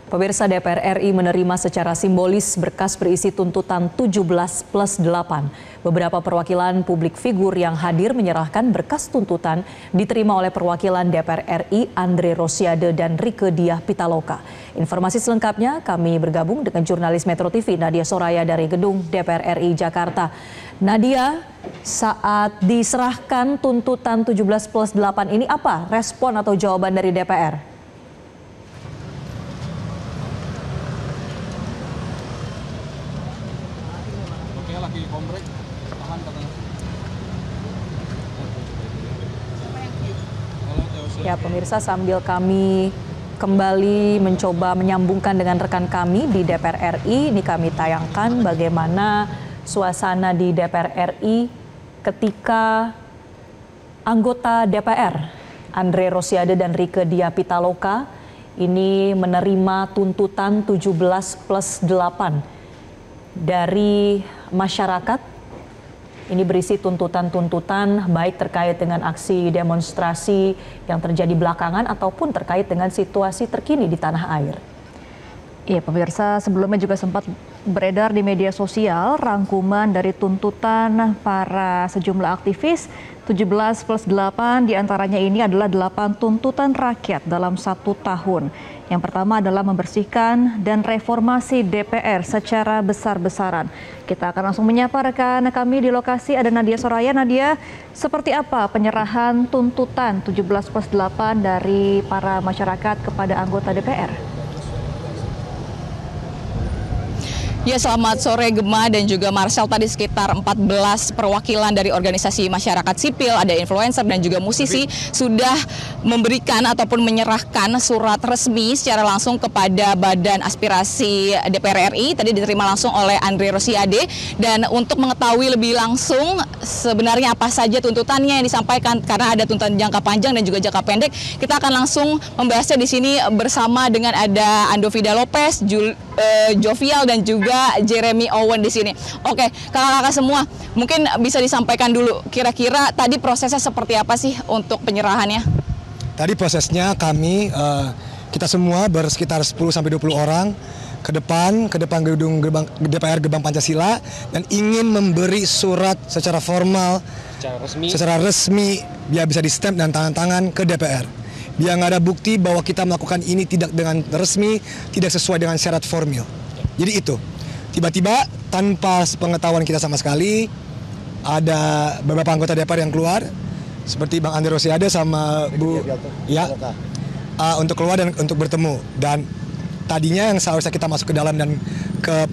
Pemirsa, DPR RI menerima secara simbolis berkas berisi tuntutan 17+8. Beberapa perwakilan publik figur yang hadir menyerahkan berkas tuntutan diterima oleh perwakilan DPR RI Andre Rosiade dan Rieke Diah Pitaloka. Informasi selengkapnya kami bergabung dengan jurnalis Metro TV Nadia Soraya dari gedung DPR RI Jakarta. Nadia, saat diserahkan tuntutan 17+8 ini apa respon atau jawaban dari DPR? Lagi komplek, tahan katanya. Ya pemirsa, sambil kami kembali mencoba menyambungkan dengan rekan kami di DPR RI, ini kami tayangkan bagaimana suasana di DPR RI ketika anggota DPR Andre Rosiade dan Rieke Diah Pitaloka ini menerima tuntutan 17+8 dari masyarakat. Ini berisi tuntutan-tuntutan baik terkait dengan aksi demonstrasi yang terjadi belakangan ataupun terkait dengan situasi terkini di tanah air. Iya pemirsa, sebelumnya juga sempat beredar di media sosial rangkuman dari tuntutan para sejumlah aktivis. 17+8 diantaranya ini adalah 8 tuntutan rakyat dalam 1 tahun. Yang pertama adalah membersihkan dan reformasi DPR secara besar-besaran. Kita akan langsung menyapa rekan kami di lokasi, ada Nadia Soraya. Nadia, seperti apa penyerahan tuntutan 17+8 dari para masyarakat kepada anggota DPR? Ya, selamat sore Gemma dan juga Marcel. Tadi sekitar 14 perwakilan dari organisasi masyarakat sipil, ada influencer dan juga musisi sudah memberikan ataupun menyerahkan surat resmi secara langsung kepada Badan Aspirasi DPR RI. Tadi diterima langsung oleh Andre Rosiade, dan untuk mengetahui lebih langsung sebenarnya apa saja tuntutannya yang disampaikan, karena ada tuntutan jangka panjang dan juga jangka pendek, kita akan langsung membahasnya di sini bersama dengan ada Andovida Lopez, Jovial dan juga Jeremy Owen di sini. Oke, kakak-kakak semua, mungkin bisa disampaikan dulu kira-kira tadi prosesnya seperti apa sih untuk penyerahannya? Tadi prosesnya kami kita semua bersekitar 10-20 orang ke depan gedung DPR Gerbang Pancasila dan ingin memberi surat secara formal, secara resmi biar bisa di-stamp dan tangan-tangan ke DPR. Biar nggak ada bukti bahwa kita melakukan ini tidak dengan resmi, tidak sesuai dengan syarat formil. Jadi itu, tiba-tiba tanpa pengetahuan kita sama sekali, ada beberapa anggota DPR yang keluar, seperti Bang Andre Rosiade sama Bu, ya, untuk keluar dan untuk bertemu. Dan tadinya yang seharusnya kita masuk ke dalam dan ke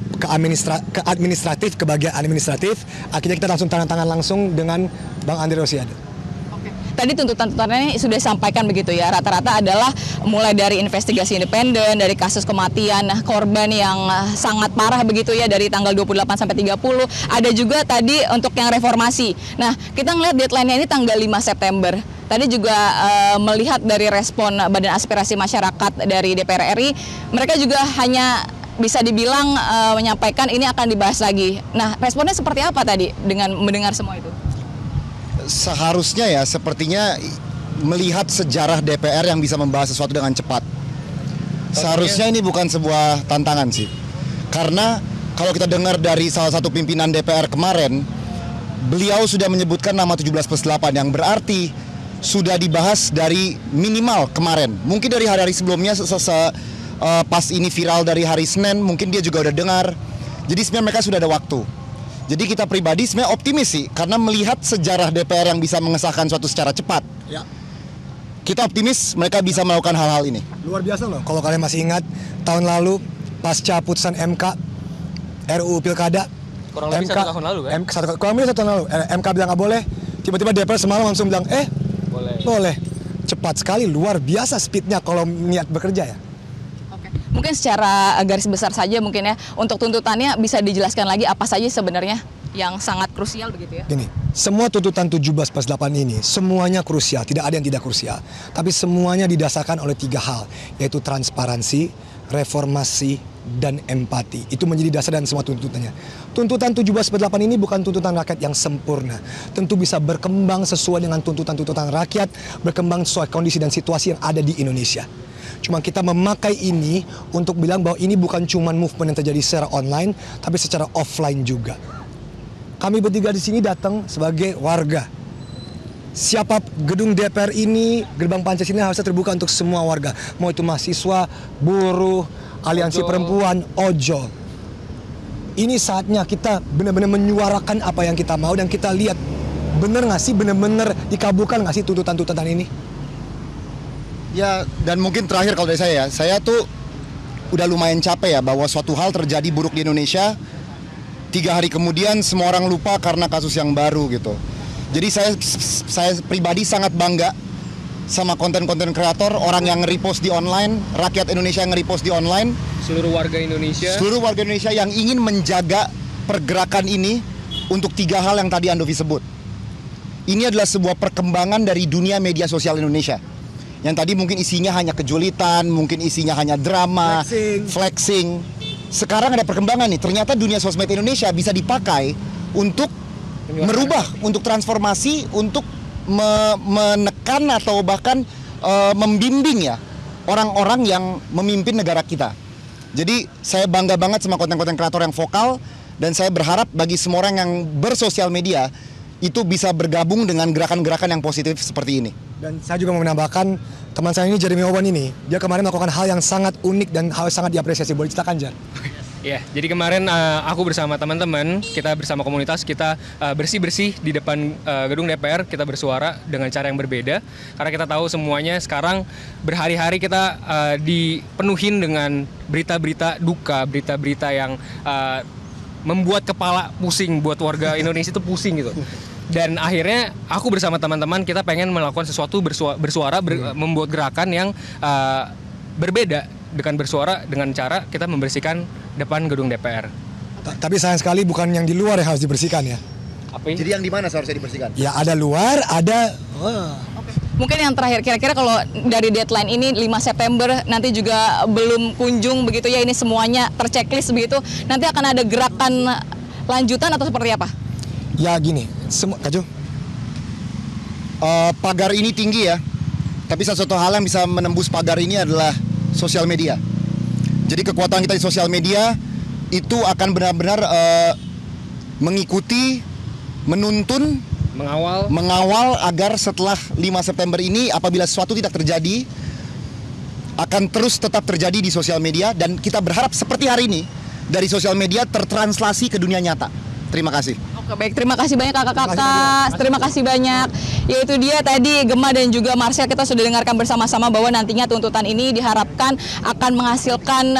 administratif, ke bagian administratif, akhirnya kita langsung tangan-tangan langsung dengan Bang Andre Rosiade. Tadi tuntutan-tuntutannya sudah disampaikan begitu ya, rata-rata adalah mulai dari investigasi independen, dari kasus kematian korban yang sangat parah begitu ya, dari tanggal 28 sampai 30. Ada juga tadi untuk yang reformasi. Nah, kita ngelihat deadline-nya ini tanggal 5 September. Tadi juga melihat dari respon Badan Aspirasi Masyarakat dari DPR RI, mereka juga hanya bisa dibilang menyampaikan ini akan dibahas lagi. Nah, responnya seperti apa tadi dengan mendengar semua itu? Seharusnya ya, sepertinya melihat sejarah DPR yang bisa membahas sesuatu dengan cepat. Seharusnya ini bukan sebuah tantangan sih. Karena kalau kita dengar dari salah satu pimpinan DPR kemarin, beliau sudah menyebutkan nama 17+8 yang berarti sudah dibahas dari minimal kemarin. Mungkin dari hari-hari sebelumnya pas ini viral dari hari Senin, mungkin dia juga udah dengar. Jadi sebenarnya mereka sudah ada waktu. Jadi kita pribadi sebenarnya optimis sih, karena melihat sejarah DPR yang bisa mengesahkan suatu secara cepat. Ya. Kita optimis mereka bisa melakukan hal-hal ini. Luar biasa loh, kalau kalian masih ingat tahun lalu pasca putusan MK RUU Pilkada. Kurang lebih 1 tahun lalu kan? Kurang lebih 1 tahun lalu, MK bilang nggak boleh, tiba-tiba DPR semalam langsung bilang, boleh. Cepat sekali, luar biasa speednya kalau niat bekerja ya. Mungkin secara garis besar saja mungkin ya, untuk tuntutannya bisa dijelaskan lagi apa saja sebenarnya yang sangat krusial begitu ya? Gini, semua tuntutan 17+8 ini semuanya krusial, tidak ada yang tidak krusial. Tapi semuanya didasarkan oleh 3 hal, yaitu transparansi, reformasi, dan empati. Itu menjadi dasar dan semua tuntutannya. Tuntutan 17+8 ini bukan tuntutan rakyat yang sempurna. Tentu bisa berkembang sesuai dengan tuntutan-tuntutan rakyat, berkembang sesuai kondisi dan situasi yang ada di Indonesia. Cuma kita memakai ini untuk bilang bahwa ini bukan cuma movement yang terjadi secara online, tapi secara offline juga. Kami bertiga di sini datang sebagai warga. Siapa gedung DPR ini, gerbang Pancasila harusnya terbuka untuk semua warga. Mau itu mahasiswa, buruh, aliansi perempuan, ojol. Ini saatnya kita benar-benar menyuarakan apa yang kita mau dan kita lihat benar nggak sih, benar-benar dikabulkan nggak sih tuntutan-tuntutan ini? Ya, dan mungkin terakhir kalau dari saya tuh udah lumayan capek ya bahwa suatu hal terjadi buruk di Indonesia, 3 hari kemudian semua orang lupa karena kasus yang baru gitu. Jadi saya pribadi sangat bangga sama konten-konten kreator, orang yang nge-repost di online, rakyat Indonesia yang nge-repost di online, Seluruh warga Indonesia yang ingin menjaga pergerakan ini untuk 3 hal yang tadi Andovi sebut. Ini adalah sebuah perkembangan dari dunia media sosial Indonesia. Yang tadi mungkin isinya hanya kejulitan, mungkin isinya hanya drama, flexing. Sekarang ada perkembangan nih, ternyata dunia sosmed Indonesia bisa dipakai untuk merubah, untuk transformasi, untuk menekan atau bahkan membimbing ya orang-orang yang memimpin negara kita. Jadi saya bangga banget sama konten-konten kreator yang vokal, dan saya berharap bagi semua orang yang bersosial media itu bisa bergabung dengan gerakan-gerakan yang positif seperti ini. Dan saya juga mau menambahkan, teman saya ini Jeremy Owen ini, dia kemarin melakukan hal yang sangat unik dan hal yang sangat diapresiasi. Boleh ceritakan, Jar? Ya, jadi kemarin aku bersama teman-teman, kita bersama komunitas, kita bersih-bersih di depan gedung DPR, kita bersuara dengan cara yang berbeda. Karena kita tahu semuanya sekarang berhari-hari kita dipenuhin dengan berita-berita duka, berita-berita yang membuat kepala pusing, buat warga Indonesia itu pusing gitu. Dan akhirnya aku bersama teman-teman kita pengen melakukan sesuatu bersuara, membuat gerakan yang berbeda dengan bersuara dengan cara kita membersihkan depan gedung DPR. Tapi sayang sekali bukan yang di luar yang harus dibersihkan ya. Apa ini? Jadi yang di mana seharusnya dibersihkan? Ya ada luar, ada... Mungkin yang terakhir, kira-kira kalau dari deadline ini 5 September nanti juga belum kunjung begitu ya, ini semuanya terchecklist begitu, nanti akan ada gerakan lanjutan atau seperti apa? Ya gini, Kak Jo. Pagar ini tinggi ya, tapi satu hal yang bisa menembus pagar ini adalah sosial media. Jadi kekuatan kita di sosial media itu akan benar-benar mengikuti, menuntun, mengawal agar setelah 5 September ini apabila sesuatu tidak terjadi akan terus tetap terjadi di sosial media, dan kita berharap seperti hari ini dari sosial media tertranslasi ke dunia nyata. Terima kasih. Oke, baik, terima kasih banyak kakak-kakak, terima kasih banyak. Yaitu dia tadi Gemma dan juga Marcel, kita sudah dengarkan bersama-sama bahwa nantinya tuntutan ini diharapkan akan menghasilkan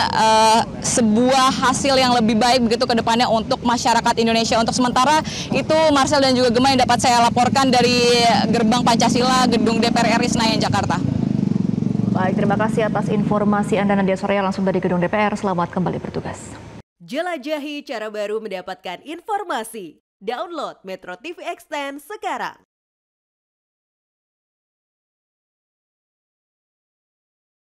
sebuah hasil yang lebih baik begitu ke depannya untuk masyarakat Indonesia. Untuk sementara itu Marcel dan juga Gemma yang dapat saya laporkan dari Gerbang Pancasila, Gedung DPR RI Senayan, Jakarta. Baik, terima kasih atas informasi Anda, Nadia Soraya, langsung dari Gedung DPR. Selamat kembali bertugas. Jelajahi cara baru mendapatkan informasi. Download Metro TV Extend sekarang.